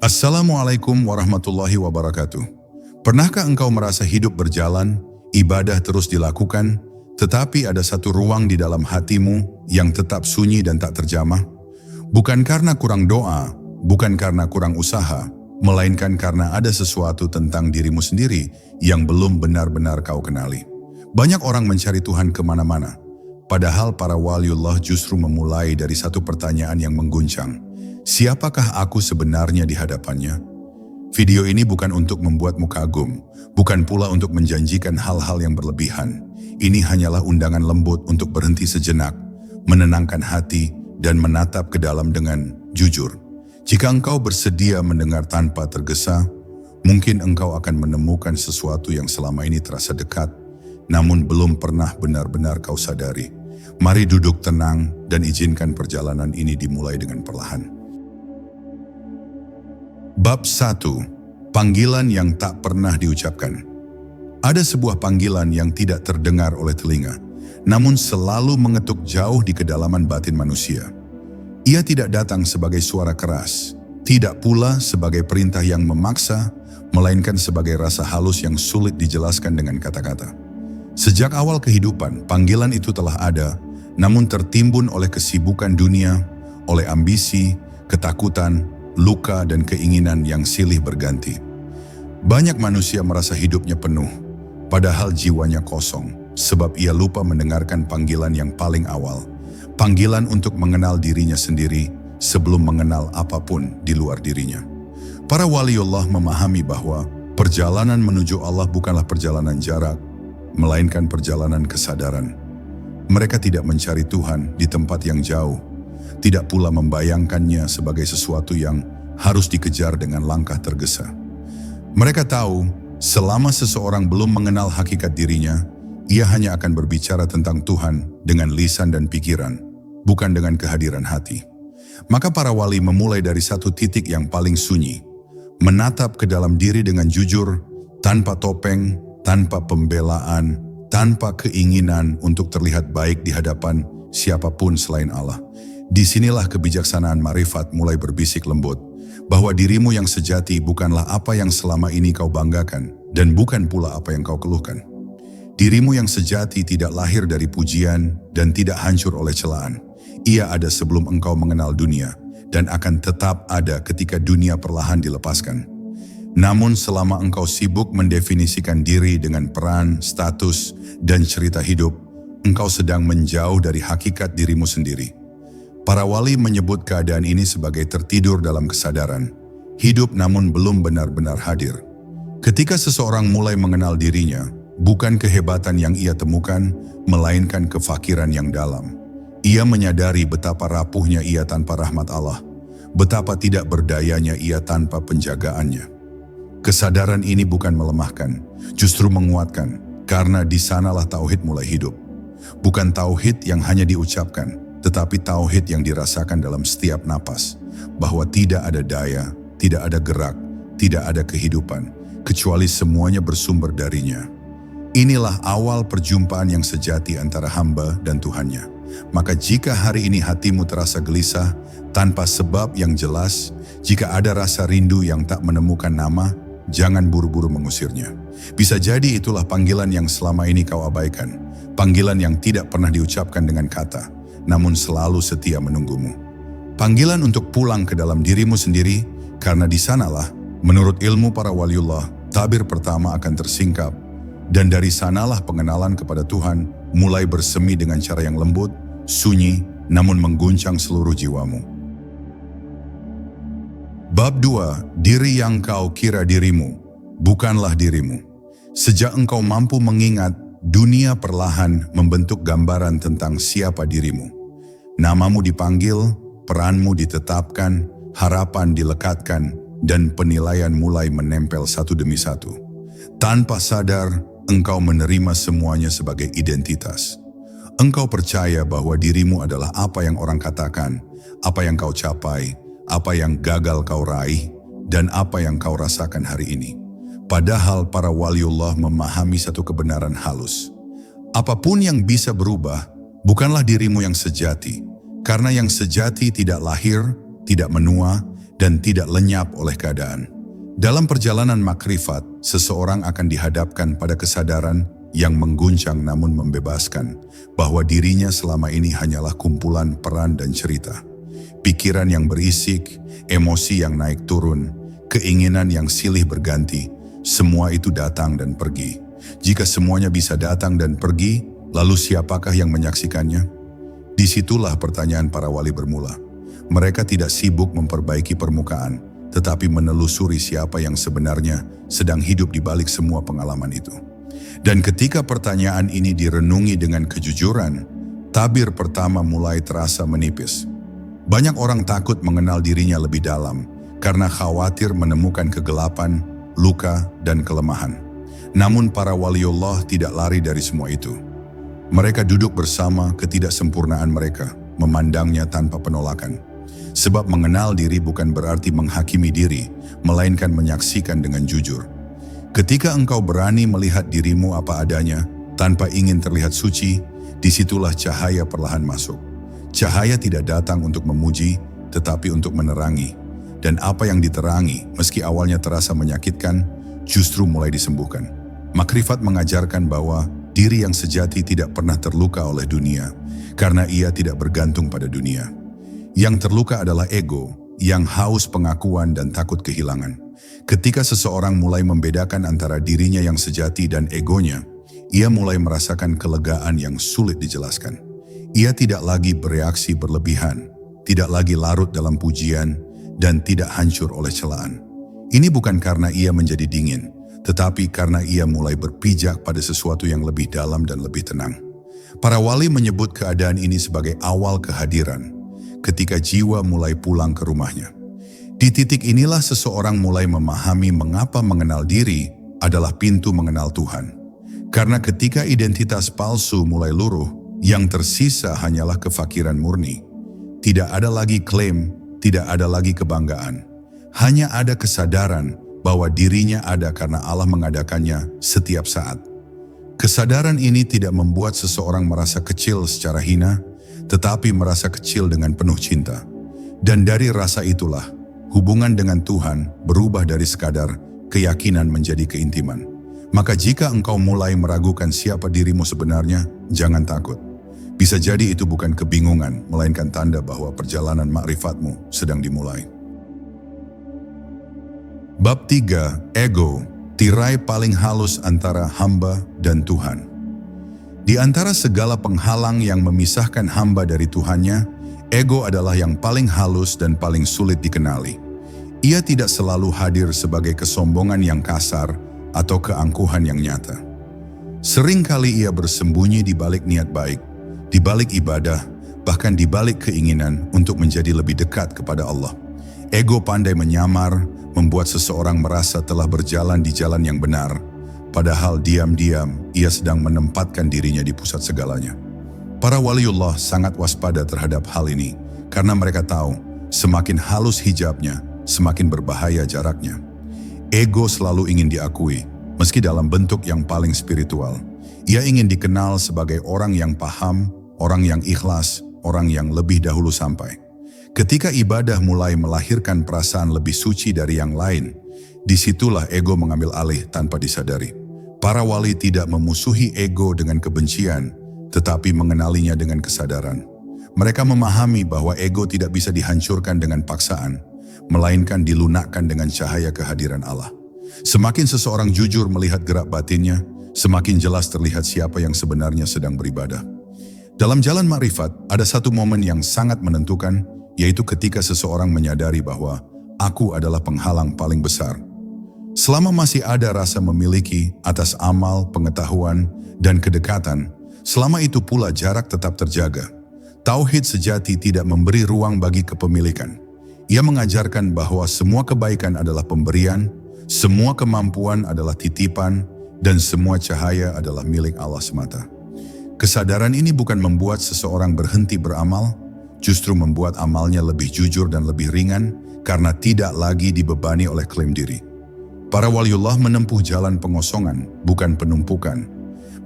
Assalamualaikum warahmatullahi wabarakatuh. Pernahkah engkau merasa hidup berjalan, ibadah terus dilakukan, tetapi ada satu ruang di dalam hatimu yang tetap sunyi dan tak terjamah? Bukan karena kurang doa, bukan karena kurang usaha, melainkan karena ada sesuatu tentang dirimu sendiri yang belum benar-benar kau kenali. Banyak orang mencari Tuhan kemana-mana, padahal para waliullah justru memulai dari satu pertanyaan yang mengguncang. Siapakah aku sebenarnya di hadapannya? Video ini bukan untuk membuatmu kagum, bukan pula untuk menjanjikan hal-hal yang berlebihan. Ini hanyalah undangan lembut untuk berhenti sejenak, menenangkan hati, dan menatap ke dalam dengan jujur. Jika engkau bersedia mendengar tanpa tergesa, mungkin engkau akan menemukan sesuatu yang selama ini terasa dekat, namun belum pernah benar-benar kau sadari. Mari duduk tenang dan izinkan perjalanan ini dimulai dengan perlahan. Bab 1. Panggilan yang tak pernah diucapkan. Ada sebuah panggilan yang tidak terdengar oleh telinga, namun selalu mengetuk jauh di kedalaman batin manusia. Ia tidak datang sebagai suara keras, tidak pula sebagai perintah yang memaksa, melainkan sebagai rasa halus yang sulit dijelaskan dengan kata-kata. Sejak awal kehidupan, panggilan itu telah ada, namun tertimbun oleh kesibukan dunia, oleh ambisi, ketakutan, luka dan keinginan yang silih berganti. Banyak manusia merasa hidupnya penuh, padahal jiwanya kosong, sebab ia lupa mendengarkan panggilan yang paling awal, panggilan untuk mengenal dirinya sendiri sebelum mengenal apapun di luar dirinya. Para waliullah memahami bahwa perjalanan menuju Allah bukanlah perjalanan jarak, melainkan perjalanan kesadaran. Mereka tidak mencari Tuhan di tempat yang jauh, tidak pula membayangkannya sebagai sesuatu yang harus dikejar dengan langkah tergesa. Mereka tahu, selama seseorang belum mengenal hakikat dirinya, ia hanya akan berbicara tentang Tuhan dengan lisan dan pikiran, bukan dengan kehadiran hati. Maka para wali memulai dari satu titik yang paling sunyi, menatap ke dalam diri dengan jujur, tanpa topeng, tanpa pembelaan, tanpa keinginan untuk terlihat baik di hadapan siapapun selain Allah. Disinilah kebijaksanaan marifat mulai berbisik lembut, bahwa dirimu yang sejati bukanlah apa yang selama ini kau banggakan, dan bukan pula apa yang kau keluhkan. Dirimu yang sejati tidak lahir dari pujian dan tidak hancur oleh celaan. Ia ada sebelum engkau mengenal dunia, dan akan tetap ada ketika dunia perlahan dilepaskan. Namun selama engkau sibuk mendefinisikan diri dengan peran, status, dan cerita hidup, engkau sedang menjauh dari hakikat dirimu sendiri. Para wali menyebut keadaan ini sebagai tertidur dalam kesadaran, hidup namun belum benar-benar hadir. Ketika seseorang mulai mengenal dirinya, bukan kehebatan yang ia temukan, melainkan kefakiran yang dalam. Ia menyadari betapa rapuhnya ia tanpa rahmat Allah, betapa tidak berdayanya ia tanpa penjagaannya. Kesadaran ini bukan melemahkan, justru menguatkan, karena di sanalah tauhid mulai hidup. Bukan tauhid yang hanya diucapkan, tetapi tauhid yang dirasakan dalam setiap napas, bahwa tidak ada daya, tidak ada gerak, tidak ada kehidupan, kecuali semuanya bersumber darinya. Inilah awal perjumpaan yang sejati antara hamba dan Tuhannya. Maka jika hari ini hatimu terasa gelisah, tanpa sebab yang jelas, jika ada rasa rindu yang tak menemukan nama, jangan buru-buru mengusirnya. Bisa jadi itulah panggilan yang selama ini kau abaikan, panggilan yang tidak pernah diucapkan dengan kata, namun selalu setia menunggumu. Panggilan untuk pulang ke dalam dirimu sendiri, karena di sanalah, menurut ilmu para waliullah, tabir pertama akan tersingkap, dan dari sanalah pengenalan kepada Tuhan mulai bersemi dengan cara yang lembut, sunyi, namun mengguncang seluruh jiwamu. Bab 2. Diri yang kau kira dirimu, bukanlah dirimu. Sejak engkau mampu mengingat, dunia perlahan membentuk gambaran tentang siapa dirimu. Namamu dipanggil, peranmu ditetapkan, harapan dilekatkan, dan penilaian mulai menempel satu demi satu. Tanpa sadar, engkau menerima semuanya sebagai identitas. Engkau percaya bahwa dirimu adalah apa yang orang katakan, apa yang kau capai, apa yang gagal kau raih, dan apa yang kau rasakan hari ini. Padahal para waliullah memahami satu kebenaran halus. Apapun yang bisa berubah, bukanlah dirimu yang sejati, karena yang sejati tidak lahir, tidak menua, dan tidak lenyap oleh keadaan. Dalam perjalanan makrifat, seseorang akan dihadapkan pada kesadaran yang mengguncang namun membebaskan bahwa dirinya selama ini hanyalah kumpulan peran dan cerita. Pikiran yang berisik, emosi yang naik turun, keinginan yang silih berganti, semua itu datang dan pergi. Jika semuanya bisa datang dan pergi, lalu siapakah yang menyaksikannya? Disitulah pertanyaan para wali bermula. Mereka tidak sibuk memperbaiki permukaan, tetapi menelusuri siapa yang sebenarnya sedang hidup di balik semua pengalaman itu. Dan ketika pertanyaan ini direnungi dengan kejujuran, tabir pertama mulai terasa menipis. Banyak orang takut mengenal dirinya lebih dalam karena khawatir menemukan kegelapan, luka, dan kelemahan. Namun para waliullah tidak lari dari semua itu. Mereka duduk bersama ketidaksempurnaan mereka, memandangnya tanpa penolakan. Sebab mengenal diri bukan berarti menghakimi diri, melainkan menyaksikan dengan jujur. Ketika engkau berani melihat dirimu apa adanya, tanpa ingin terlihat suci, disitulah cahaya perlahan masuk. Cahaya tidak datang untuk memuji, tetapi untuk menerangi. Dan apa yang diterangi, meski awalnya terasa menyakitkan, justru mulai disembuhkan. Makrifat mengajarkan bahwa diri yang sejati tidak pernah terluka oleh dunia, karena ia tidak bergantung pada dunia. Yang terluka adalah ego, yang haus pengakuan dan takut kehilangan. Ketika seseorang mulai membedakan antara dirinya yang sejati dan egonya, ia mulai merasakan kelegaan yang sulit dijelaskan. Ia tidak lagi bereaksi berlebihan, tidak lagi larut dalam pujian, dan tidak hancur oleh celaan. Ini bukan karena ia menjadi dingin, tetapi karena ia mulai berpijak pada sesuatu yang lebih dalam dan lebih tenang. Para wali menyebut keadaan ini sebagai awal kehadiran, ketika jiwa mulai pulang ke rumahnya. Di titik inilah seseorang mulai memahami mengapa mengenal diri adalah pintu mengenal Tuhan. Karena ketika identitas palsu mulai luruh, yang tersisa hanyalah kefakiran murni. Tidak ada lagi klaim, tidak ada lagi kebanggaan. Hanya ada kesadaran bahwa dirinya ada karena Allah mengadakannya setiap saat. Kesadaran ini tidak membuat seseorang merasa kecil secara hina, tetapi merasa kecil dengan penuh cinta. Dan dari rasa itulah, hubungan dengan Tuhan berubah dari sekadar keyakinan menjadi keintiman. Maka jika engkau mulai meragukan siapa dirimu sebenarnya, jangan takut. Bisa jadi itu bukan kebingungan, melainkan tanda bahwa perjalanan makrifatmu sedang dimulai. Bab 3, Ego, tirai paling halus antara hamba dan Tuhan. Di antara segala penghalang yang memisahkan hamba dari Tuhannya, ego adalah yang paling halus dan paling sulit dikenali. Ia tidak selalu hadir sebagai kesombongan yang kasar atau keangkuhan yang nyata. Seringkali ia bersembunyi di balik niat baik, di balik ibadah, bahkan di balik keinginan untuk menjadi lebih dekat kepada Allah. Ego pandai menyamar, membuat seseorang merasa telah berjalan di jalan yang benar, padahal diam-diam ia sedang menempatkan dirinya di pusat segalanya. Para waliullah sangat waspada terhadap hal ini, karena mereka tahu semakin halus hijabnya, semakin berbahaya jaraknya. Ego selalu ingin diakui, meski dalam bentuk yang paling spiritual. Ia ingin dikenal sebagai orang yang paham, orang yang ikhlas, orang yang lebih dahulu sampai. Ketika ibadah mulai melahirkan perasaan lebih suci dari yang lain, disitulah ego mengambil alih tanpa disadari. Para wali tidak memusuhi ego dengan kebencian, tetapi mengenalinya dengan kesadaran. Mereka memahami bahwa ego tidak bisa dihancurkan dengan paksaan, melainkan dilunakkan dengan cahaya kehadiran Allah. Semakin seseorang jujur melihat gerak batinnya, semakin jelas terlihat siapa yang sebenarnya sedang beribadah. Dalam jalan makrifat, ada satu momen yang sangat menentukan, yaitu ketika seseorang menyadari bahwa aku adalah penghalang paling besar. Selama masih ada rasa memiliki atas amal, pengetahuan, dan kedekatan, selama itu pula jarak tetap terjaga. Tauhid sejati tidak memberi ruang bagi kepemilikan. Ia mengajarkan bahwa semua kebaikan adalah pemberian, semua kemampuan adalah titipan, dan semua cahaya adalah milik Allah semata. Kesadaran ini bukan membuat seseorang berhenti beramal, justru membuat amalnya lebih jujur dan lebih ringan karena tidak lagi dibebani oleh klaim diri. Para waliullah menempuh jalan pengosongan, bukan penumpukan.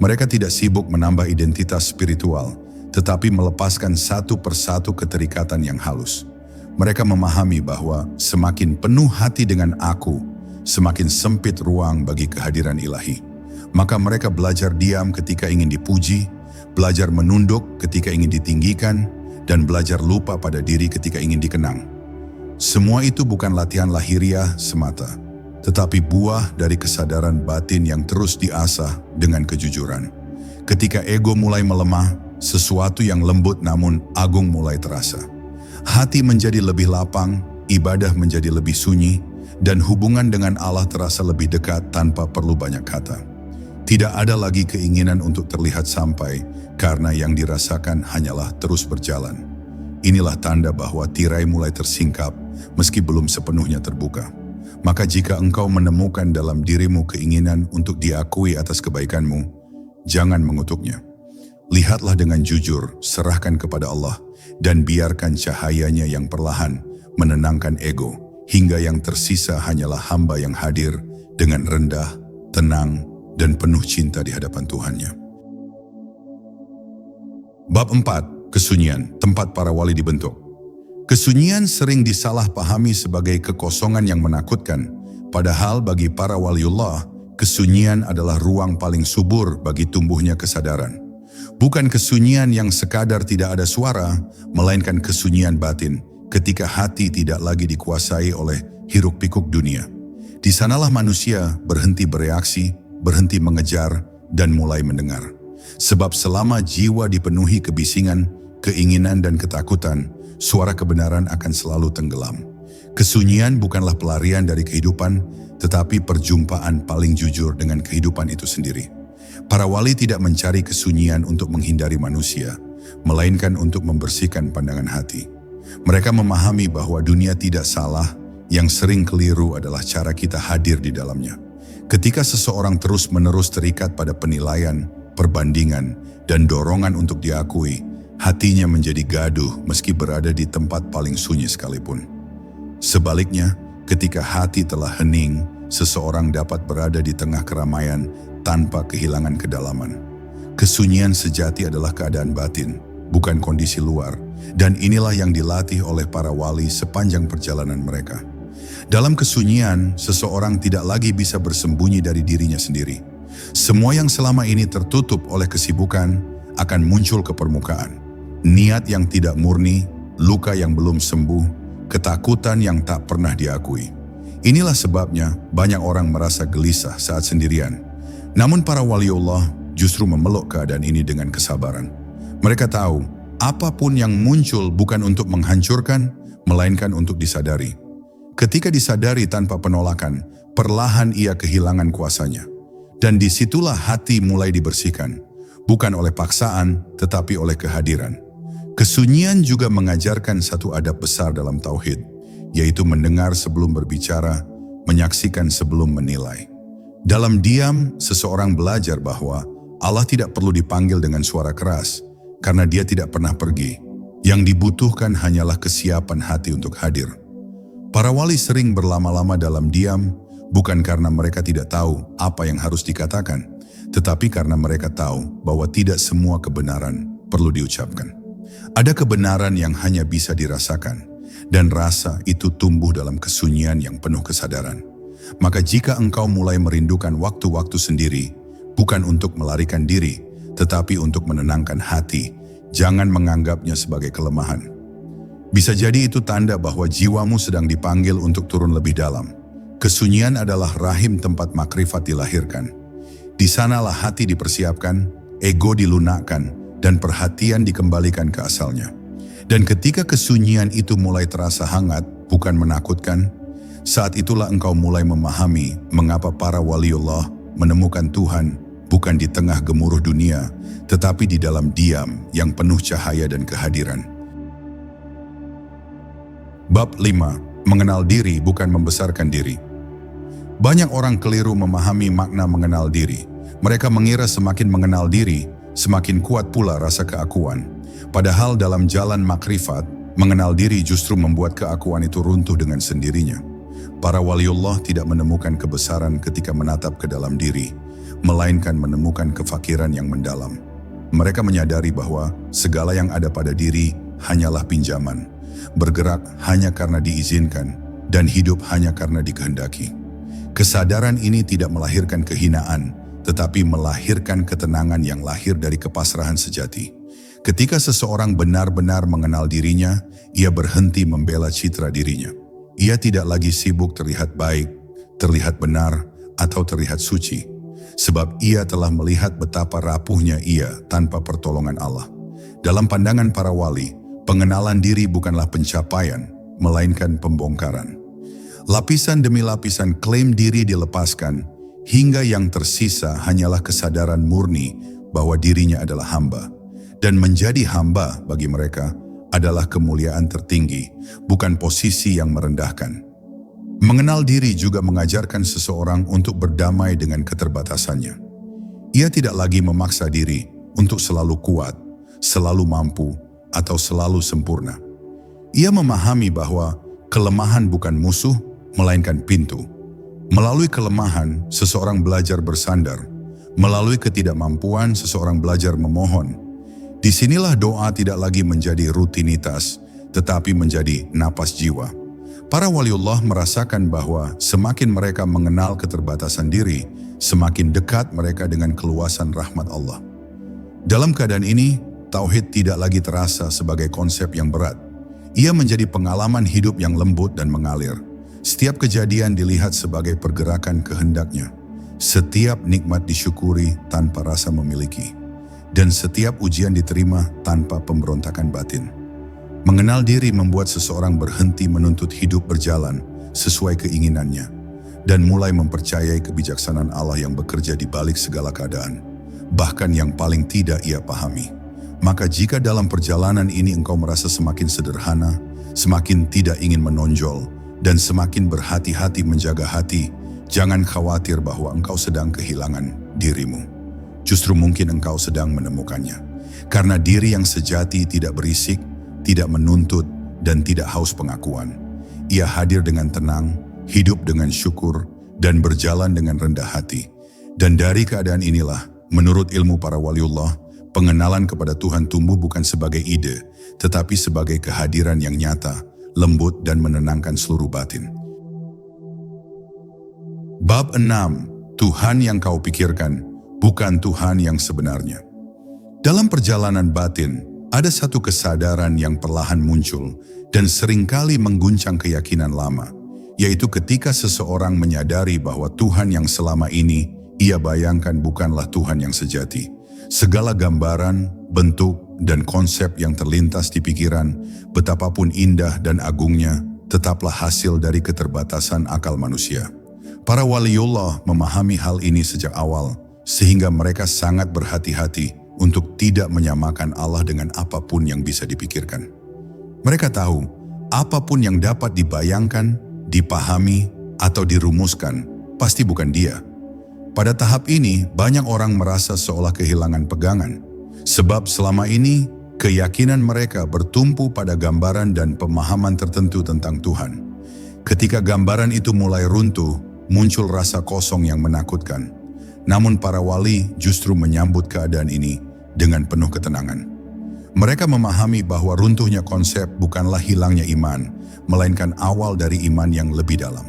Mereka tidak sibuk menambah identitas spiritual, tetapi melepaskan satu persatu keterikatan yang halus. Mereka memahami bahwa semakin penuh hati dengan aku, semakin sempit ruang bagi kehadiran ilahi. Maka mereka belajar diam ketika ingin dipuji, belajar menunduk ketika ingin ditinggikan, dan belajar lupa pada diri ketika ingin dikenang. Semua itu bukan latihan lahiriah semata, tetapi buah dari kesadaran batin yang terus diasah dengan kejujuran. Ketika ego mulai melemah, sesuatu yang lembut namun agung mulai terasa. Hati menjadi lebih lapang, ibadah menjadi lebih sunyi, dan hubungan dengan Allah terasa lebih dekat tanpa perlu banyak kata. Tidak ada lagi keinginan untuk terlihat sampai, karena yang dirasakan hanyalah terus berjalan. Inilah tanda bahwa tirai mulai tersingkap, meski belum sepenuhnya terbuka. Maka jika engkau menemukan dalam dirimu keinginan untuk diakui atas kebaikanmu, jangan mengutuknya. Lihatlah dengan jujur, serahkan kepada Allah, dan biarkan cahayanya yang perlahan menenangkan ego, hingga yang tersisa hanyalah hamba yang hadir dengan rendah, tenang, dan penuh cinta di hadapan Tuhannya. Bab 4. Kesunyian, tempat para wali dibentuk. Kesunyian sering disalahpahami sebagai kekosongan yang menakutkan, padahal bagi para waliullah, kesunyian adalah ruang paling subur bagi tumbuhnya kesadaran. Bukan kesunyian yang sekadar tidak ada suara, melainkan kesunyian batin ketika hati tidak lagi dikuasai oleh hiruk-pikuk dunia. Di sanalah manusia berhenti bereaksi, berhenti mengejar, dan mulai mendengar. Sebab selama jiwa dipenuhi kebisingan, keinginan, dan ketakutan, suara kebenaran akan selalu tenggelam. Kesunyian bukanlah pelarian dari kehidupan, tetapi perjumpaan paling jujur dengan kehidupan itu sendiri. Para wali tidak mencari kesunyian untuk menghindari manusia, melainkan untuk membersihkan pandangan hati. Mereka memahami bahwa dunia tidak salah, yang sering keliru adalah cara kita hadir di dalamnya. Ketika seseorang terus-menerus terikat pada penilaian, perbandingan, dan dorongan untuk diakui, hatinya menjadi gaduh meski berada di tempat paling sunyi sekalipun. Sebaliknya, ketika hati telah hening, seseorang dapat berada di tengah keramaian tanpa kehilangan kedalaman. Kesunyian sejati adalah keadaan batin, bukan kondisi luar, dan inilah yang dilatih oleh para wali sepanjang perjalanan mereka. Dalam kesunyian, seseorang tidak lagi bisa bersembunyi dari dirinya sendiri. Semua yang selama ini tertutup oleh kesibukan akan muncul ke permukaan. Niat yang tidak murni, luka yang belum sembuh, ketakutan yang tak pernah diakui. Inilah sebabnya banyak orang merasa gelisah saat sendirian. Namun para waliullah justru memeluk keadaan ini dengan kesabaran. Mereka tahu, apapun yang muncul bukan untuk menghancurkan, melainkan untuk disadari. Ketika disadari tanpa penolakan, perlahan ia kehilangan kuasanya. Dan disitulah hati mulai dibersihkan, bukan oleh paksaan, tetapi oleh kehadiran. Kesunyian juga mengajarkan satu adab besar dalam tauhid, yaitu mendengar sebelum berbicara, menyaksikan sebelum menilai. Dalam diam, seseorang belajar bahwa Allah tidak perlu dipanggil dengan suara keras, karena Dia tidak pernah pergi. Yang dibutuhkan hanyalah kesiapan hati untuk hadir. Para wali sering berlama-lama dalam diam, bukan karena mereka tidak tahu apa yang harus dikatakan, tetapi karena mereka tahu bahwa tidak semua kebenaran perlu diucapkan. Ada kebenaran yang hanya bisa dirasakan, dan rasa itu tumbuh dalam kesunyian yang penuh kesadaran. Maka jika engkau mulai merindukan waktu-waktu sendiri, bukan untuk melarikan diri, tetapi untuk menenangkan hati, jangan menganggapnya sebagai kelemahan. Bisa jadi itu tanda bahwa jiwamu sedang dipanggil untuk turun lebih dalam. Kesunyian adalah rahim tempat makrifat dilahirkan. Di sanalah hati dipersiapkan, ego dilunakkan, dan perhatian dikembalikan ke asalnya. Dan ketika kesunyian itu mulai terasa hangat, bukan menakutkan, saat itulah engkau mulai memahami mengapa para waliullah menemukan Tuhan bukan di tengah gemuruh dunia, tetapi di dalam diam yang penuh cahaya dan kehadiran. Bab 5. Mengenal diri bukan membesarkan diri. Banyak orang keliru memahami makna mengenal diri. Mereka mengira semakin mengenal diri, semakin kuat pula rasa keakuan. Padahal dalam jalan makrifat, mengenal diri justru membuat keakuan itu runtuh dengan sendirinya. Para waliullah tidak menemukan kebesaran ketika menatap ke dalam diri, melainkan menemukan kefakiran yang mendalam. Mereka menyadari bahwa segala yang ada pada diri hanyalah pinjaman. bergerak hanya karena diizinkan, dan hidup hanya karena dikehendaki. Kesadaran ini tidak melahirkan kehinaan, tetapi melahirkan ketenangan yang lahir dari kepasrahan sejati. Ketika seseorang benar-benar mengenal dirinya, ia berhenti membela citra dirinya. Ia tidak lagi sibuk terlihat baik, terlihat benar, atau terlihat suci, sebab ia telah melihat betapa rapuhnya ia tanpa pertolongan Allah. Dalam pandangan para wali, pengenalan diri bukanlah pencapaian, melainkan pembongkaran. Lapisan demi lapisan klaim diri dilepaskan, hingga yang tersisa hanyalah kesadaran murni bahwa dirinya adalah hamba. Dan menjadi hamba bagi mereka adalah kemuliaan tertinggi, bukan posisi yang merendahkan. Mengenal diri juga mengajarkan seseorang untuk berdamai dengan keterbatasannya. Ia tidak lagi memaksa diri untuk selalu kuat, selalu mampu, atau selalu sempurna. Ia memahami bahwa kelemahan bukan musuh, melainkan pintu. Melalui kelemahan, seseorang belajar bersandar. Melalui ketidakmampuan, seseorang belajar memohon. Disinilah doa tidak lagi menjadi rutinitas, tetapi menjadi napas jiwa. Para waliullah merasakan bahwa semakin mereka mengenal keterbatasan diri, semakin dekat mereka dengan keluasan rahmat Allah. Dalam keadaan ini, tauhid tidak lagi terasa sebagai konsep yang berat. Ia menjadi pengalaman hidup yang lembut dan mengalir. Setiap kejadian dilihat sebagai pergerakan kehendaknya. Setiap nikmat disyukuri tanpa rasa memiliki. Dan setiap ujian diterima tanpa pemberontakan batin. Mengenal diri membuat seseorang berhenti menuntut hidup berjalan sesuai keinginannya. Dan mulai mempercayai kebijaksanaan Allah yang bekerja di balik segala keadaan. Bahkan yang paling tidak ia pahami. Maka jika dalam perjalanan ini engkau merasa semakin sederhana, semakin tidak ingin menonjol, dan semakin berhati-hati menjaga hati, jangan khawatir bahwa engkau sedang kehilangan dirimu. Justru mungkin engkau sedang menemukannya. Karena diri yang sejati tidak berisik, tidak menuntut, dan tidak haus pengakuan. Ia hadir dengan tenang, hidup dengan syukur, dan berjalan dengan rendah hati. Dan dari keadaan inilah, menurut ilmu para waliullah, pengenalan kepada Tuhan tumbuh bukan sebagai ide, tetapi sebagai kehadiran yang nyata, lembut dan menenangkan seluruh batin. Bab 6. Tuhan yang kau pikirkan, bukan Tuhan yang sebenarnya. Dalam perjalanan batin, ada satu kesadaran yang perlahan muncul dan seringkali mengguncang keyakinan lama, yaitu ketika seseorang menyadari bahwa Tuhan yang selama ini ia bayangkan bukanlah Tuhan yang sejati. Segala gambaran, bentuk, dan konsep yang terlintas di pikiran, betapapun indah dan agungnya, tetaplah hasil dari keterbatasan akal manusia. Para waliullah memahami hal ini sejak awal, sehingga mereka sangat berhati-hati untuk tidak menyamakan Allah dengan apapun yang bisa dipikirkan. Mereka tahu, apapun yang dapat dibayangkan, dipahami, atau dirumuskan, pasti bukan Dia. Pada tahap ini, banyak orang merasa seolah kehilangan pegangan. Sebab selama ini, keyakinan mereka bertumpu pada gambaran dan pemahaman tertentu tentang Tuhan. Ketika gambaran itu mulai runtuh, muncul rasa kosong yang menakutkan. Namun para wali justru menyambut keadaan ini dengan penuh ketenangan. Mereka memahami bahwa runtuhnya konsep bukanlah hilangnya iman, melainkan awal dari iman yang lebih dalam.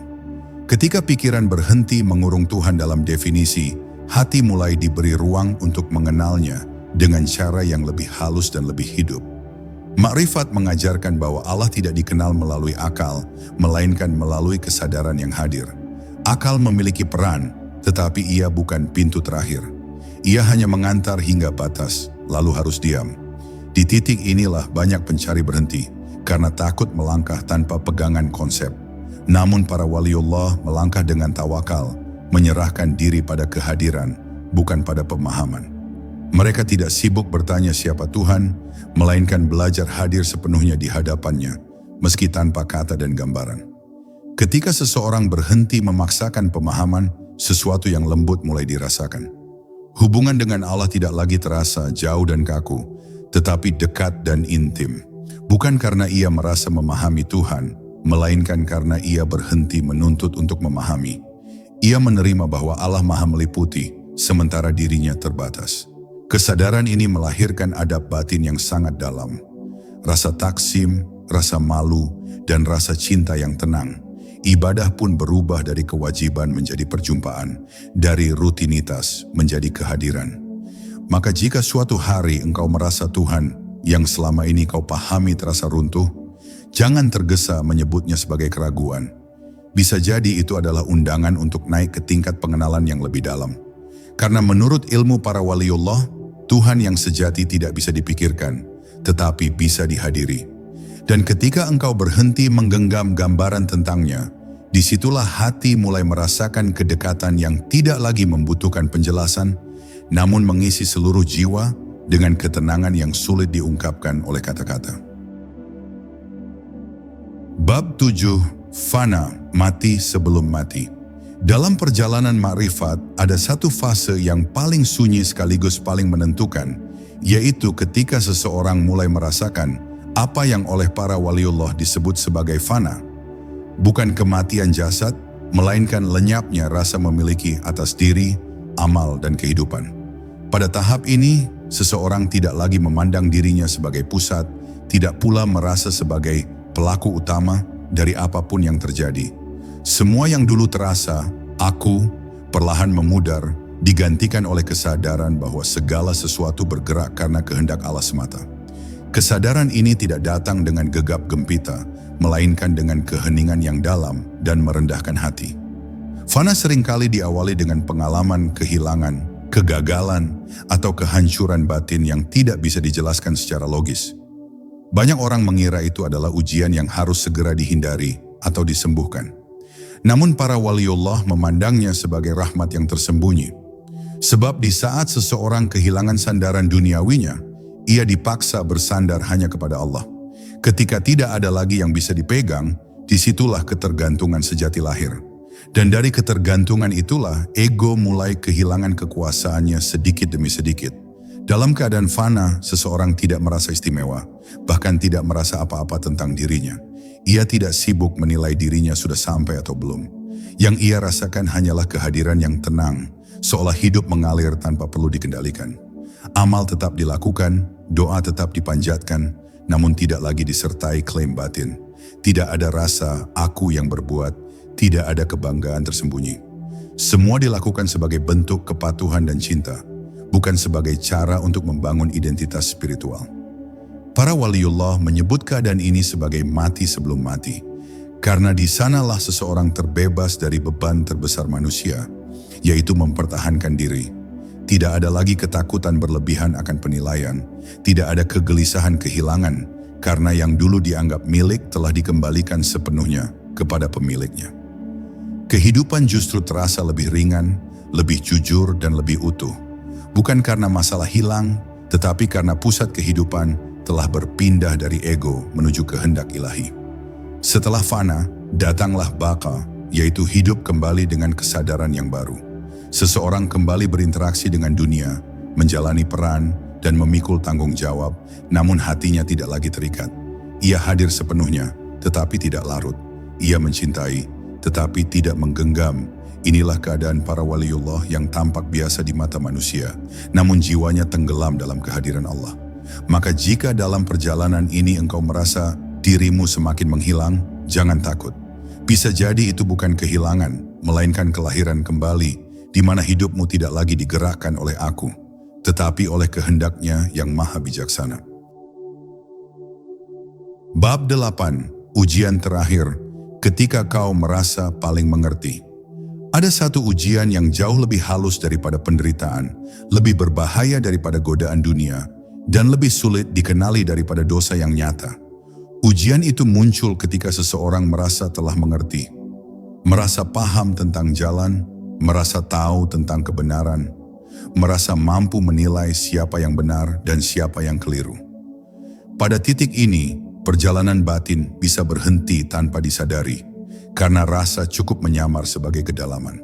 Ketika pikiran berhenti mengurung Tuhan dalam definisi, hati mulai diberi ruang untuk mengenalnya dengan cara yang lebih halus dan lebih hidup. Makrifat mengajarkan bahwa Allah tidak dikenal melalui akal, melainkan melalui kesadaran yang hadir. Akal memiliki peran, tetapi ia bukan pintu terakhir. Ia hanya mengantar hingga batas, lalu harus diam. Di titik inilah banyak pencari berhenti, karena takut melangkah tanpa pegangan konsep. Namun para waliullah melangkah dengan tawakal, menyerahkan diri pada kehadiran, bukan pada pemahaman. Mereka tidak sibuk bertanya siapa Tuhan, melainkan belajar hadir sepenuhnya di hadapannya, meski tanpa kata dan gambaran. Ketika seseorang berhenti memaksakan pemahaman, sesuatu yang lembut mulai dirasakan. Hubungan dengan Allah tidak lagi terasa jauh dan kaku, tetapi dekat dan intim. Bukan karena ia merasa memahami Tuhan, melainkan karena ia berhenti menuntut untuk memahami. Ia menerima bahwa Allah Maha meliputi, sementara dirinya terbatas. Kesadaran ini melahirkan adab batin yang sangat dalam. Rasa taksim, rasa malu, dan rasa cinta yang tenang. Ibadah pun berubah dari kewajiban menjadi perjumpaan, dari rutinitas menjadi kehadiran. Maka jika suatu hari engkau merasa Tuhan yang selama ini kau pahami terasa runtuh, jangan tergesa menyebutnya sebagai keraguan. Bisa jadi itu adalah undangan untuk naik ke tingkat pengenalan yang lebih dalam. Karena menurut ilmu para waliullah, Tuhan yang sejati tidak bisa dipikirkan, tetapi bisa dihadiri. Dan ketika engkau berhenti menggenggam gambaran tentangnya, disitulah hati mulai merasakan kedekatan yang tidak lagi membutuhkan penjelasan, namun mengisi seluruh jiwa dengan ketenangan yang sulit diungkapkan oleh kata-kata. Bab 7. Fana, mati sebelum mati. Dalam perjalanan makrifat, ada satu fase yang paling sunyi sekaligus paling menentukan, yaitu ketika seseorang mulai merasakan apa yang oleh para waliullah disebut sebagai fana. Bukan kematian jasad, melainkan lenyapnya rasa memiliki atas diri, amal, dan kehidupan. Pada tahap ini, seseorang tidak lagi memandang dirinya sebagai pusat, tidak pula merasa sebagai pelaku utama dari apapun yang terjadi. Semua yang dulu terasa, aku, perlahan memudar, digantikan oleh kesadaran bahwa segala sesuatu bergerak karena kehendak Allah semata. Kesadaran ini tidak datang dengan gegap gempita, melainkan dengan keheningan yang dalam dan merendahkan hati. Fana seringkali diawali dengan pengalaman kehilangan, kegagalan, atau kehancuran batin yang tidak bisa dijelaskan secara logis. Banyak orang mengira itu adalah ujian yang harus segera dihindari atau disembuhkan. Namun para waliullah memandangnya sebagai rahmat yang tersembunyi. Sebab di saat seseorang kehilangan sandaran duniawinya, ia dipaksa bersandar hanya kepada Allah. Ketika tidak ada lagi yang bisa dipegang, disitulah ketergantungan sejati lahir. Dan dari ketergantungan itulah ego mulai kehilangan kekuasaannya sedikit demi sedikit. Dalam keadaan fana, seseorang tidak merasa istimewa, bahkan tidak merasa apa-apa tentang dirinya. Ia tidak sibuk menilai dirinya sudah sampai atau belum. Yang ia rasakan hanyalah kehadiran yang tenang, seolah hidup mengalir tanpa perlu dikendalikan. Amal tetap dilakukan, doa tetap dipanjatkan, namun tidak lagi disertai klaim batin. Tidak ada rasa aku yang berbuat, tidak ada kebanggaan tersembunyi. Semua dilakukan sebagai bentuk kepatuhan dan cinta, bukan sebagai cara untuk membangun identitas spiritual. Para waliullah menyebut keadaan ini sebagai mati sebelum mati, karena di sanalah seseorang terbebas dari beban terbesar manusia, yaitu mempertahankan diri. Tidak ada lagi ketakutan berlebihan akan penilaian, tidak ada kegelisahan kehilangan, karena yang dulu dianggap milik telah dikembalikan sepenuhnya kepada pemiliknya. Kehidupan justru terasa lebih ringan, lebih jujur, dan lebih utuh. Bukan karena masalah hilang, tetapi karena pusat kehidupan telah berpindah dari ego menuju kehendak ilahi. Setelah fana, datanglah baqa, yaitu hidup kembali dengan kesadaran yang baru. Seseorang kembali berinteraksi dengan dunia, menjalani peran, dan memikul tanggung jawab, namun hatinya tidak lagi terikat. Ia hadir sepenuhnya, tetapi tidak larut. Ia mencintai, tetapi tidak menggenggam. Inilah keadaan para waliullah yang tampak biasa di mata manusia, namun jiwanya tenggelam dalam kehadiran Allah. Maka jika dalam perjalanan ini engkau merasa dirimu semakin menghilang, jangan takut. Bisa jadi itu bukan kehilangan, melainkan kelahiran kembali, di mana hidupmu tidak lagi digerakkan oleh aku, tetapi oleh kehendaknya yang maha bijaksana. Bab 8. Ujian terakhir, ketika kau merasa paling mengerti. Ada satu ujian yang jauh lebih halus daripada penderitaan, lebih berbahaya daripada godaan dunia, dan lebih sulit dikenali daripada dosa yang nyata. Ujian itu muncul ketika seseorang merasa telah mengerti, merasa paham tentang jalan, merasa tahu tentang kebenaran, merasa mampu menilai siapa yang benar dan siapa yang keliru. Pada titik ini, perjalanan batin bisa berhenti tanpa disadari, karena rasa cukup menyamar sebagai kedalaman.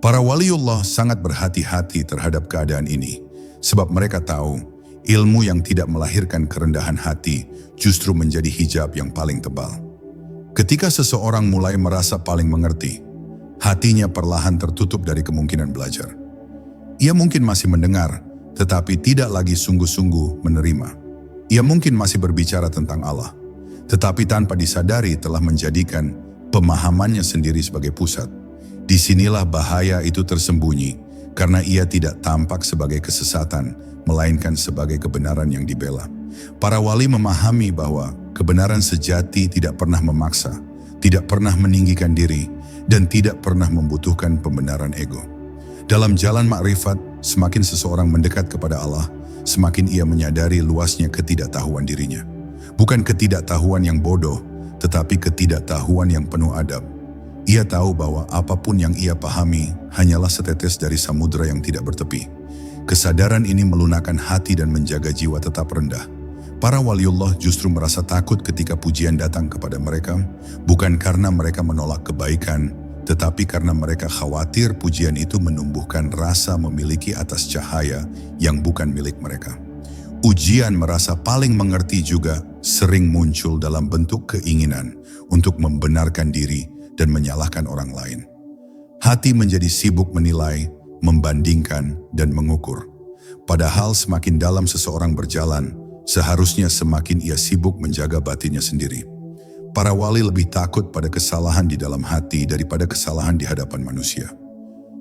Para waliullah sangat berhati-hati terhadap keadaan ini, sebab mereka tahu ilmu yang tidak melahirkan kerendahan hati justru menjadi hijab yang paling tebal. Ketika seseorang mulai merasa paling mengerti, hatinya perlahan tertutup dari kemungkinan belajar. Ia mungkin masih mendengar, tetapi tidak lagi sungguh-sungguh menerima. Ia mungkin masih berbicara tentang Allah, tetapi tanpa disadari telah menjadikan pemahamannya sendiri sebagai pusat. Disinilah bahaya itu tersembunyi, karena ia tidak tampak sebagai kesesatan, melainkan sebagai kebenaran yang dibela. Para wali memahami bahwa kebenaran sejati tidak pernah memaksa, tidak pernah meninggikan diri, dan tidak pernah membutuhkan pembenaran ego. Dalam jalan makrifat, semakin seseorang mendekat kepada Allah, semakin ia menyadari luasnya ketidaktahuan dirinya. Bukan ketidaktahuan yang bodoh, tetapi ketidaktahuan yang penuh adab. Ia tahu bahwa apapun yang ia pahami hanyalah setetes dari samudera yang tidak bertepi. Kesadaran ini melunakkan hati dan menjaga jiwa tetap rendah. Para waliullah justru merasa takut ketika pujian datang kepada mereka, bukan karena mereka menolak kebaikan, tetapi karena mereka khawatir pujian itu menumbuhkan rasa memiliki atas cahaya yang bukan milik mereka. Ujian merasa paling mengerti juga sering muncul dalam bentuk keinginan untuk membenarkan diri dan menyalahkan orang lain. Hati menjadi sibuk menilai, membandingkan, dan mengukur. Padahal semakin dalam seseorang berjalan, seharusnya semakin ia sibuk menjaga batinnya sendiri. Para wali lebih takut pada kesalahan di dalam hati daripada kesalahan di hadapan manusia.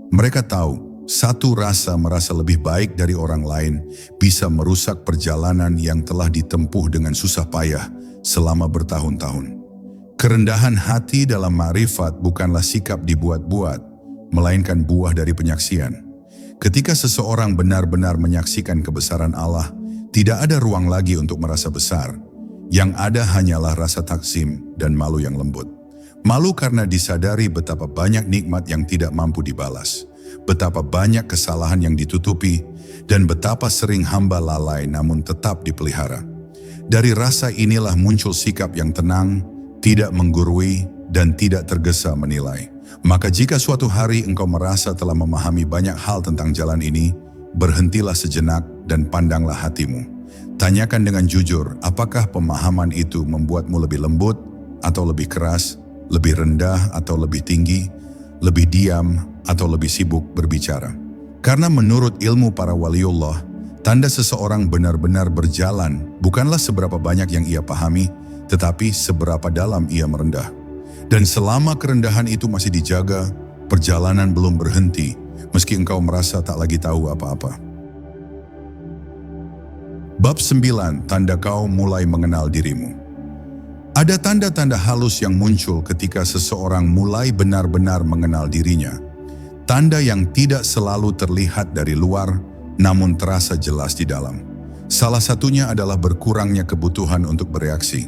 Mereka tahu, satu rasa merasa lebih baik dari orang lain bisa merusak perjalanan yang telah ditempuh dengan susah payah selama bertahun-tahun. Kerendahan hati dalam ma'rifat bukanlah sikap dibuat-buat, melainkan buah dari penyaksian. Ketika seseorang benar-benar menyaksikan kebesaran Allah, tidak ada ruang lagi untuk merasa besar. Yang ada hanyalah rasa takzim dan malu yang lembut. Malu karena disadari betapa banyak nikmat yang tidak mampu dibalas, betapa banyak kesalahan yang ditutupi, dan betapa sering hamba lalai namun tetap dipelihara. Dari rasa inilah muncul sikap yang tenang, tidak menggurui, dan tidak tergesa menilai. Maka jika suatu hari engkau merasa telah memahami banyak hal tentang jalan ini, berhentilah sejenak dan pandanglah hatimu. Tanyakan dengan jujur, apakah pemahaman itu membuatmu lebih lembut atau lebih keras, lebih rendah atau lebih tinggi, lebih diam atau lebih sibuk berbicara. Karena menurut ilmu para waliullah, tanda seseorang benar-benar berjalan bukanlah seberapa banyak yang ia pahami, tetapi seberapa dalam ia merendah. Dan selama kerendahan itu masih dijaga, perjalanan belum berhenti, meski engkau merasa tak lagi tahu apa-apa. Bab 9, tanda kau mulai mengenal dirimu. Ada tanda-tanda halus yang muncul ketika seseorang mulai benar-benar mengenal dirinya. Tanda yang tidak selalu terlihat dari luar, namun terasa jelas di dalam. Salah satunya adalah berkurangnya kebutuhan untuk bereaksi.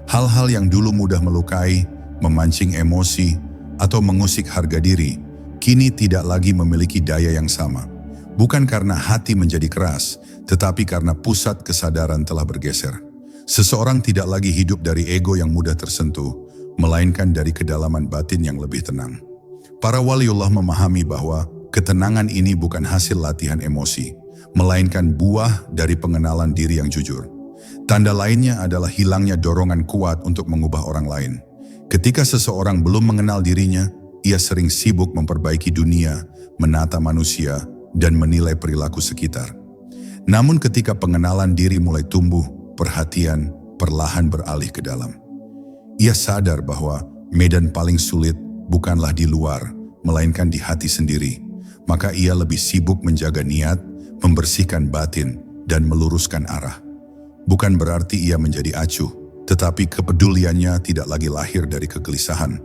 Hal-hal yang dulu mudah melukai, memancing emosi, atau mengusik harga diri, kini tidak lagi memiliki daya yang sama. Bukan karena hati menjadi keras, tetapi karena pusat kesadaran telah bergeser. Seseorang tidak lagi hidup dari ego yang mudah tersentuh, melainkan dari kedalaman batin yang lebih tenang. Para waliullah memahami bahwa ketenangan ini bukan hasil latihan emosi, melainkan buah dari pengenalan diri yang jujur. Tanda lainnya adalah hilangnya dorongan kuat untuk mengubah orang lain. Ketika seseorang belum mengenal dirinya, ia sering sibuk memperbaiki dunia, menata manusia, dan menilai perilaku sekitar. Namun ketika pengenalan diri mulai tumbuh, perhatian perlahan beralih ke dalam. Ia sadar bahwa medan paling sulit bukanlah di luar, melainkan di hati sendiri. Maka ia lebih sibuk menjaga niat, membersihkan batin, dan meluruskan arah. Bukan berarti ia menjadi acuh, tetapi kepeduliannya tidak lagi lahir dari kegelisahan,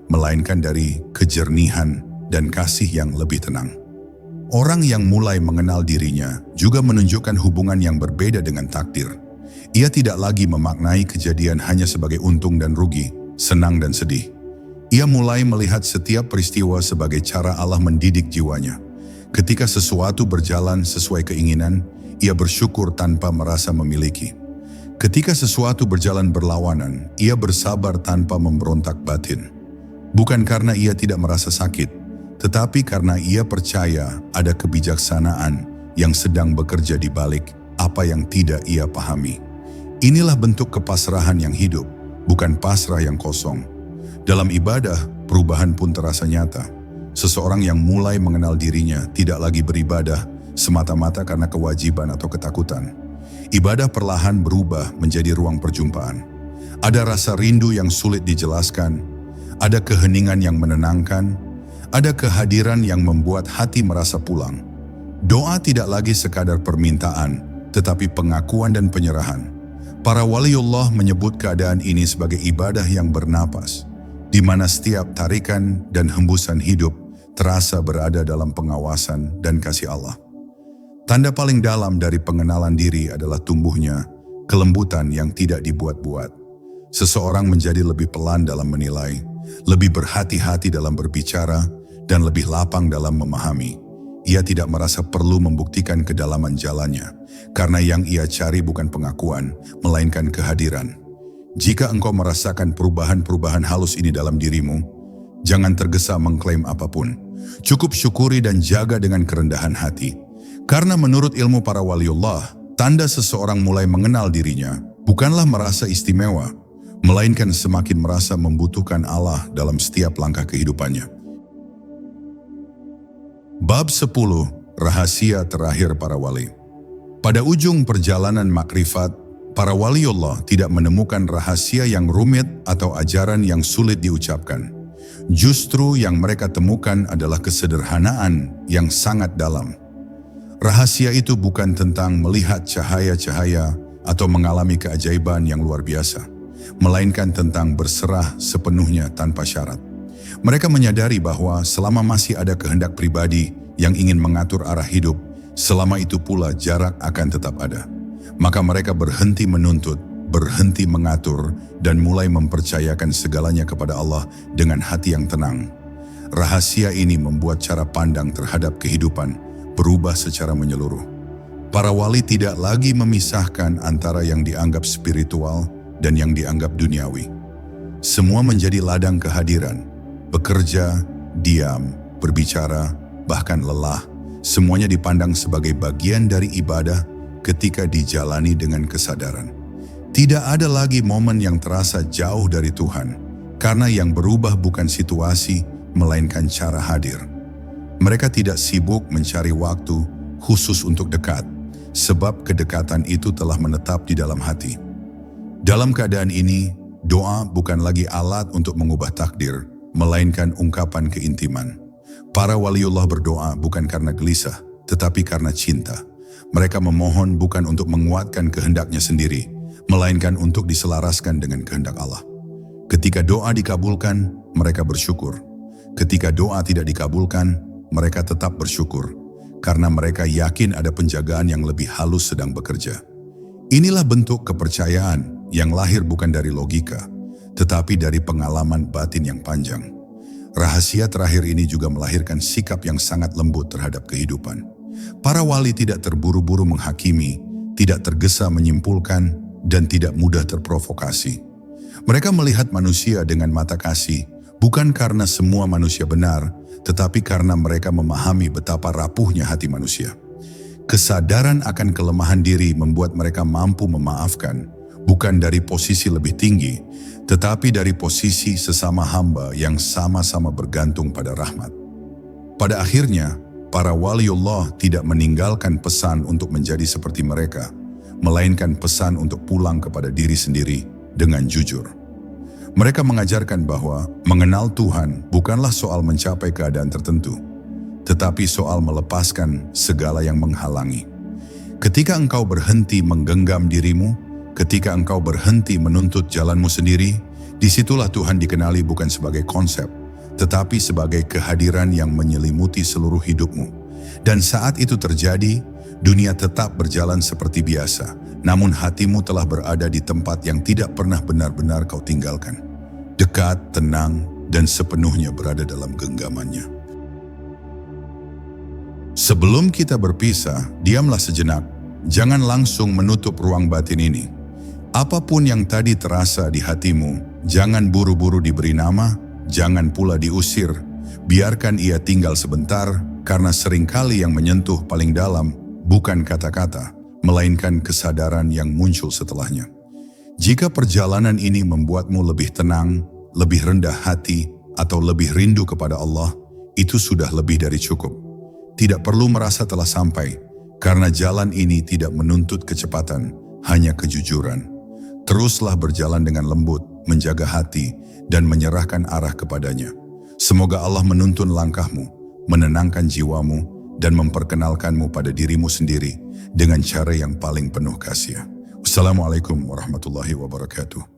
melainkan dari kejernihan dan kasih yang lebih tenang. Orang yang mulai mengenal dirinya juga menunjukkan hubungan yang berbeda dengan takdir. Ia tidak lagi memaknai kejadian hanya sebagai untung dan rugi, senang dan sedih. Ia mulai melihat setiap peristiwa sebagai cara Allah mendidik jiwanya. Ketika sesuatu berjalan sesuai keinginan, ia bersyukur tanpa merasa memiliki. Ketika sesuatu berjalan berlawanan, ia bersabar tanpa memberontak batin. Bukan karena ia tidak merasa sakit, tetapi karena ia percaya ada kebijaksanaan yang sedang bekerja di balik apa yang tidak ia pahami. Inilah bentuk kepasrahan yang hidup, bukan pasrah yang kosong. Dalam ibadah, perubahan pun terasa nyata. Seseorang yang mulai mengenal dirinya tidak lagi beribadah semata-mata karena kewajiban atau ketakutan. Ibadah perlahan berubah menjadi ruang perjumpaan. Ada rasa rindu yang sulit dijelaskan, ada keheningan yang menenangkan, ada kehadiran yang membuat hati merasa pulang. Doa tidak lagi sekadar permintaan, tetapi pengakuan dan penyerahan. Para waliullah menyebut keadaan ini sebagai ibadah yang bernapas, di mana setiap tarikan dan hembusan hidup terasa berada dalam pengawasan dan kasih Allah. Tanda paling dalam dari pengenalan diri adalah tumbuhnya kelembutan yang tidak dibuat-buat. Seseorang menjadi lebih pelan dalam menilai, lebih berhati-hati dalam berbicara, dan lebih lapang dalam memahami. Ia tidak merasa perlu membuktikan kedalaman jalannya, karena yang ia cari bukan pengakuan, melainkan kehadiran. Jika engkau merasakan perubahan-perubahan halus ini dalam dirimu, jangan tergesa mengklaim apapun. Cukup syukuri dan jaga dengan kerendahan hati. Karena menurut ilmu para waliullah, tanda seseorang mulai mengenal dirinya bukanlah merasa istimewa, melainkan semakin merasa membutuhkan Allah dalam setiap langkah kehidupannya. Bab 10. Rahasia terakhir para wali. Pada ujung perjalanan makrifat, para waliullah tidak menemukan rahasia yang rumit atau ajaran yang sulit diucapkan. Justru yang mereka temukan adalah kesederhanaan yang sangat dalam. Rahasia itu bukan tentang melihat cahaya-cahaya atau mengalami keajaiban yang luar biasa, melainkan tentang berserah sepenuhnya tanpa syarat. Mereka menyadari bahwa selama masih ada kehendak pribadi yang ingin mengatur arah hidup, selama itu pula jarak akan tetap ada. Maka mereka berhenti menuntut, berhenti mengatur, dan mulai mempercayakan segalanya kepada Allah dengan hati yang tenang. Rahasia ini membuat cara pandang terhadap kehidupan berubah secara menyeluruh. Para wali tidak lagi memisahkan antara yang dianggap spiritual dan yang dianggap duniawi. Semua menjadi ladang kehadiran, bekerja, diam, berbicara, bahkan lelah, semuanya dipandang sebagai bagian dari ibadah ketika dijalani dengan kesadaran. Tidak ada lagi momen yang terasa jauh dari Tuhan, karena yang berubah bukan situasi, melainkan cara hadir. Mereka tidak sibuk mencari waktu khusus untuk dekat, sebab kedekatan itu telah menetap di dalam hati. Dalam keadaan ini, doa bukan lagi alat untuk mengubah takdir, melainkan ungkapan keintiman. Para waliullah berdoa bukan karena gelisah, tetapi karena cinta. Mereka memohon bukan untuk menguatkan kehendaknya sendiri, melainkan untuk diselaraskan dengan kehendak Allah. Ketika doa dikabulkan, mereka bersyukur. Ketika doa tidak dikabulkan, mereka tetap bersyukur, karena mereka yakin ada penjagaan yang lebih halus sedang bekerja. Inilah bentuk kepercayaan yang lahir bukan dari logika, tetapi dari pengalaman batin yang panjang. Rahasia terakhir ini juga melahirkan sikap yang sangat lembut terhadap kehidupan. Para wali tidak terburu-buru menghakimi, tidak tergesa menyimpulkan, dan tidak mudah terprovokasi. Mereka melihat manusia dengan mata kasih, bukan karena semua manusia benar, tetapi karena mereka memahami betapa rapuhnya hati manusia. Kesadaran akan kelemahan diri membuat mereka mampu memaafkan, bukan dari posisi lebih tinggi, tetapi dari posisi sesama hamba yang sama-sama bergantung pada rahmat. Pada akhirnya, para waliullah tidak meninggalkan pesan untuk menjadi seperti mereka, melainkan pesan untuk pulang kepada diri sendiri dengan jujur. Mereka mengajarkan bahwa mengenal Tuhan bukanlah soal mencapai keadaan tertentu, tetapi soal melepaskan segala yang menghalangi. Ketika engkau berhenti menggenggam dirimu, ketika engkau berhenti menuntut jalanmu sendiri, disitulah Tuhan dikenali bukan sebagai konsep, tetapi sebagai kehadiran yang menyelimuti seluruh hidupmu. Dan saat itu terjadi, dunia tetap berjalan seperti biasa, namun hatimu telah berada di tempat yang tidak pernah benar-benar kau tinggalkan. Dekat, tenang, dan sepenuhnya berada dalam genggamannya. Sebelum kita berpisah, diamlah sejenak. Jangan langsung menutup ruang batin ini. Apapun yang tadi terasa di hatimu, jangan buru-buru diberi nama, jangan pula diusir. Biarkan ia tinggal sebentar, karena seringkali yang menyentuh paling dalam bukan kata-kata, melainkan kesadaran yang muncul setelahnya. Jika perjalanan ini membuatmu lebih tenang, lebih rendah hati, atau lebih rindu kepada Allah, itu sudah lebih dari cukup. Tidak perlu merasa telah sampai, karena jalan ini tidak menuntut kecepatan, hanya kejujuran. Teruslah berjalan dengan lembut, menjaga hati, dan menyerahkan arah kepadanya. Semoga Allah menuntun langkahmu, menenangkan jiwamu, dan memperkenalkanmu pada dirimu sendiri dengan cara yang paling penuh kasih. Wassalamualaikum warahmatullahi wabarakatuh.